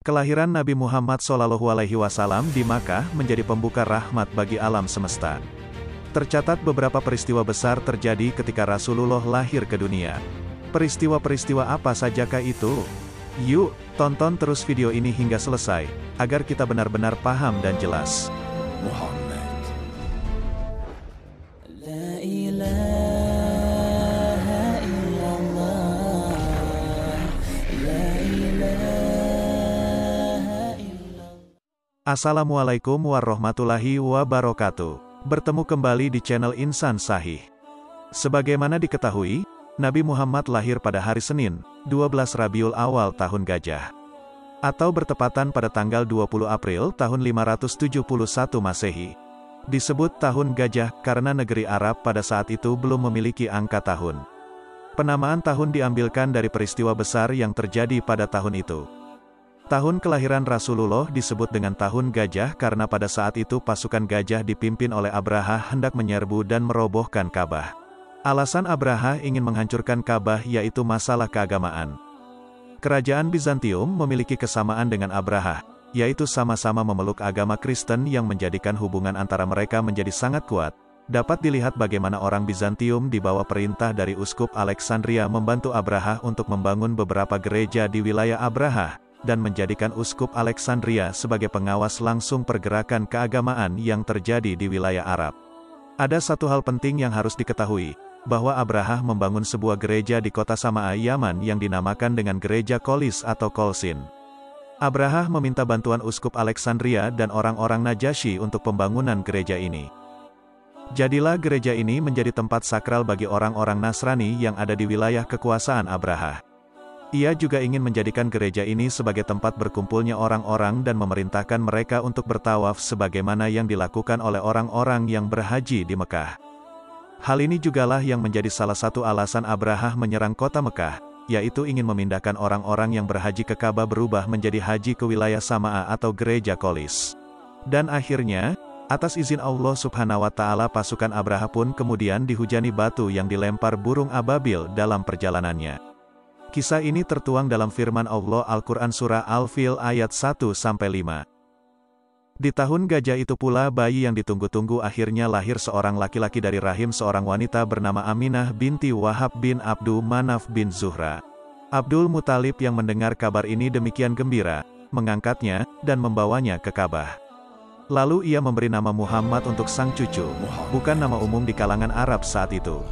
Kelahiran Nabi Muhammad SAW di Makkah menjadi pembuka rahmat bagi alam semesta. Tercatat beberapa peristiwa besar terjadi ketika Rasulullah lahir ke dunia. Peristiwa-peristiwa apa sajakah itu? Yuk, tonton terus video ini hingga selesai, agar kita benar-benar paham dan jelas. Muhammad. Assalamualaikum warahmatullahi wabarakatuh. Bertemu kembali di channel Insan Sahih. Sebagaimana diketahui, Nabi Muhammad lahir pada hari Senin, 12 Rabiul Awal tahun Gajah. Atau bertepatan pada tanggal 20 April tahun 571 Masehi. Disebut tahun Gajah karena negeri Arab pada saat itu belum memiliki angka tahun. Penamaan tahun diambilkan dari peristiwa besar yang terjadi pada tahun itu. Tahun kelahiran Rasulullah disebut dengan tahun Gajah karena pada saat itu pasukan gajah dipimpin oleh Abraha hendak menyerbu dan merobohkan Ka'bah. Alasan Abraha ingin menghancurkan Ka'bah yaitu masalah keagamaan. Kerajaan Bizantium memiliki kesamaan dengan Abraha, yaitu sama-sama memeluk agama Kristen yang menjadikan hubungan antara mereka menjadi sangat kuat. Dapat dilihat bagaimana orang Bizantium di bawah perintah dari Uskup Alexandria membantu Abraha untuk membangun beberapa gereja di wilayah Abraha, dan menjadikan Uskup Alexandria sebagai pengawas langsung pergerakan keagamaan yang terjadi di wilayah Arab. Ada satu hal penting yang harus diketahui, bahwa Abraha membangun sebuah gereja di kota Sama'a, Yaman yang dinamakan dengan Gereja Kolis atau Kolsin. Abraha meminta bantuan Uskup Alexandria dan orang-orang Najasyi untuk pembangunan gereja ini. Jadilah gereja ini menjadi tempat sakral bagi orang-orang Nasrani yang ada di wilayah kekuasaan Abraha. Ia juga ingin menjadikan gereja ini sebagai tempat berkumpulnya orang-orang dan memerintahkan mereka untuk bertawaf sebagaimana yang dilakukan oleh orang-orang yang berhaji di Mekah. Hal ini jugalah yang menjadi salah satu alasan Abraha menyerang kota Mekah, yaitu ingin memindahkan orang-orang yang berhaji ke Ka'bah berubah menjadi haji ke wilayah Sama'a atau Gereja Kolis. Dan akhirnya, atas izin Allah Subhanahu wa Ta'ala, pasukan Abraha pun kemudian dihujani batu yang dilempar burung ababil dalam perjalanannya. Kisah ini tertuang dalam firman Allah Al-Quran Surah Al-Fil ayat 1-5. Di tahun Gajah itu pula bayi yang ditunggu-tunggu akhirnya lahir seorang laki-laki dari rahim seorang wanita bernama Aminah binti Wahab bin Abdu Manaf bin Zuhra. Abdul Muthalib yang mendengar kabar ini demikian gembira, mengangkatnya, dan membawanya ke Ka'bah. Lalu ia memberi nama Muhammad untuk sang cucu, bukan nama umum di kalangan Arab saat itu.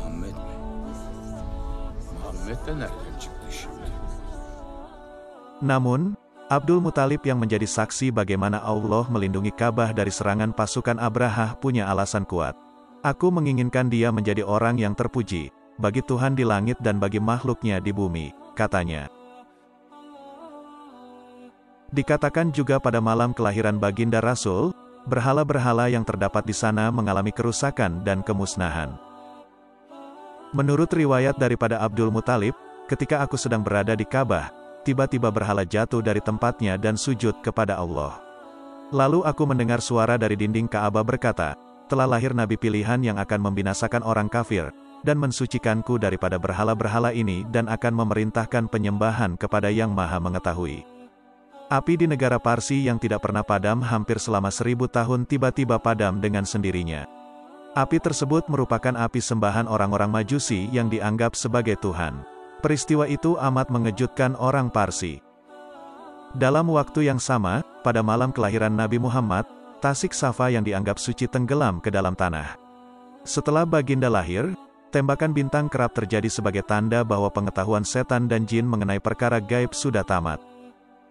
Namun, Abdul Muthalib yang menjadi saksi bagaimana Allah melindungi Ka'bah dari serangan pasukan Abraha punya alasan kuat. Aku menginginkan dia menjadi orang yang terpuji, bagi Tuhan di langit dan bagi makhluknya di bumi, katanya. Dikatakan juga pada malam kelahiran baginda Rasul, berhala-berhala yang terdapat di sana mengalami kerusakan dan kemusnahan. Menurut riwayat daripada Abdul Muthalib, ketika aku sedang berada di Ka'bah, tiba-tiba berhala jatuh dari tempatnya dan sujud kepada Allah. Lalu aku mendengar suara dari dinding Ka'bah berkata, telah lahir Nabi pilihan yang akan membinasakan orang kafir, dan mensucikanku daripada berhala-berhala ini dan akan memerintahkan penyembahan kepada Yang Maha Mengetahui. Api di negara Parsi yang tidak pernah padam hampir selama 1000 tahun tiba-tiba padam dengan sendirinya. Api tersebut merupakan api sembahan orang-orang Majusi yang dianggap sebagai Tuhan. Peristiwa itu amat mengejutkan orang Parsi. Dalam waktu yang sama, pada malam kelahiran Nabi Muhammad, Tasik Safa yang dianggap suci tenggelam ke dalam tanah. Setelah baginda lahir, tembakan bintang kerap terjadi sebagai tanda bahwa pengetahuan setan dan jin mengenai perkara gaib sudah tamat.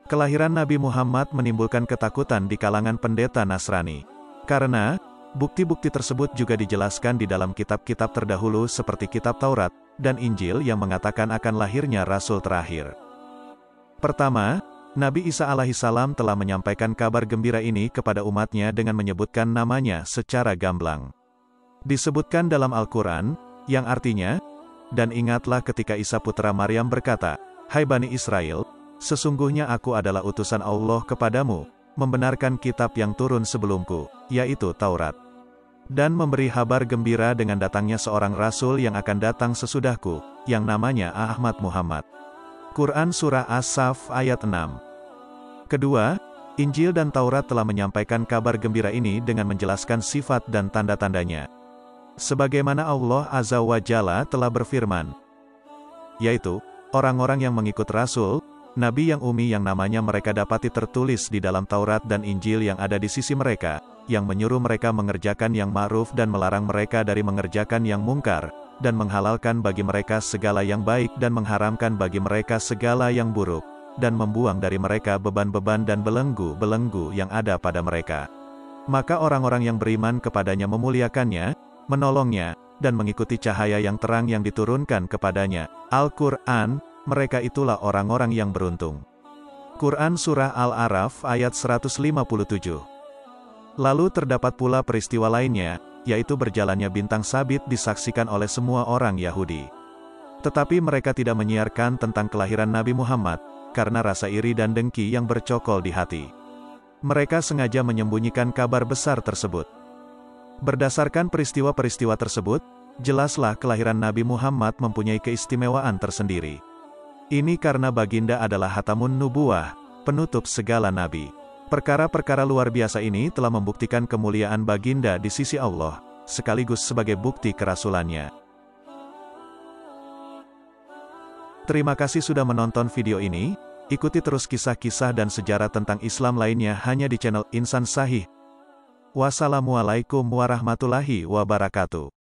Kelahiran Nabi Muhammad menimbulkan ketakutan di kalangan pendeta Nasrani. Karena, bukti-bukti tersebut juga dijelaskan di dalam kitab-kitab terdahulu seperti kitab Taurat dan Injil yang mengatakan akan lahirnya Rasul terakhir. Pertama, Nabi Isa alaihissalam telah menyampaikan kabar gembira ini kepada umatnya dengan menyebutkan namanya secara gamblang. Disebutkan dalam Al-Quran, yang artinya, dan ingatlah ketika Isa putra Maryam berkata, Hai Bani Israel, sesungguhnya aku adalah utusan Allah kepadamu, membenarkan kitab yang turun sebelumku, yaitu Taurat. Dan memberi kabar gembira dengan datangnya seorang Rasul yang akan datang sesudahku, yang namanya Ahmad Muhammad. Quran Surah As-Saff ayat 6. Kedua, Injil dan Taurat telah menyampaikan kabar gembira ini dengan menjelaskan sifat dan tanda-tandanya. Sebagaimana Allah Azza wa Jalla telah berfirman, yaitu, orang-orang yang mengikut Rasul, Nabi yang ummi yang namanya mereka dapati tertulis di dalam Taurat dan Injil yang ada di sisi mereka, yang menyuruh mereka mengerjakan yang ma'ruf dan melarang mereka dari mengerjakan yang mungkar, dan menghalalkan bagi mereka segala yang baik dan mengharamkan bagi mereka segala yang buruk, dan membuang dari mereka beban-beban dan belenggu-belenggu yang ada pada mereka. Maka orang-orang yang beriman kepadanya memuliakannya, menolongnya, dan mengikuti cahaya yang terang yang diturunkan kepadanya, Al-Quran, mereka itulah orang-orang yang beruntung. Quran Surah Al-A'raf ayat 157. Lalu terdapat pula peristiwa lainnya, yaitu berjalannya bintang sabit disaksikan oleh semua orang Yahudi. Tetapi mereka tidak menyiarkan tentang kelahiran Nabi Muhammad, karena rasa iri dan dengki yang bercokol di hati. Mereka sengaja menyembunyikan kabar besar tersebut. Berdasarkan peristiwa-peristiwa tersebut, jelaslah kelahiran Nabi Muhammad mempunyai keistimewaan tersendiri. Ini karena baginda adalah Hatamun Nubuwah, penutup segala nabi. Perkara-perkara luar biasa ini telah membuktikan kemuliaan baginda di sisi Allah, sekaligus sebagai bukti kerasulannya. Terima kasih sudah menonton video ini. Ikuti terus kisah-kisah dan sejarah tentang Islam lainnya hanya di channel Insan Sahih. Wassalamualaikum warahmatullahi wabarakatuh.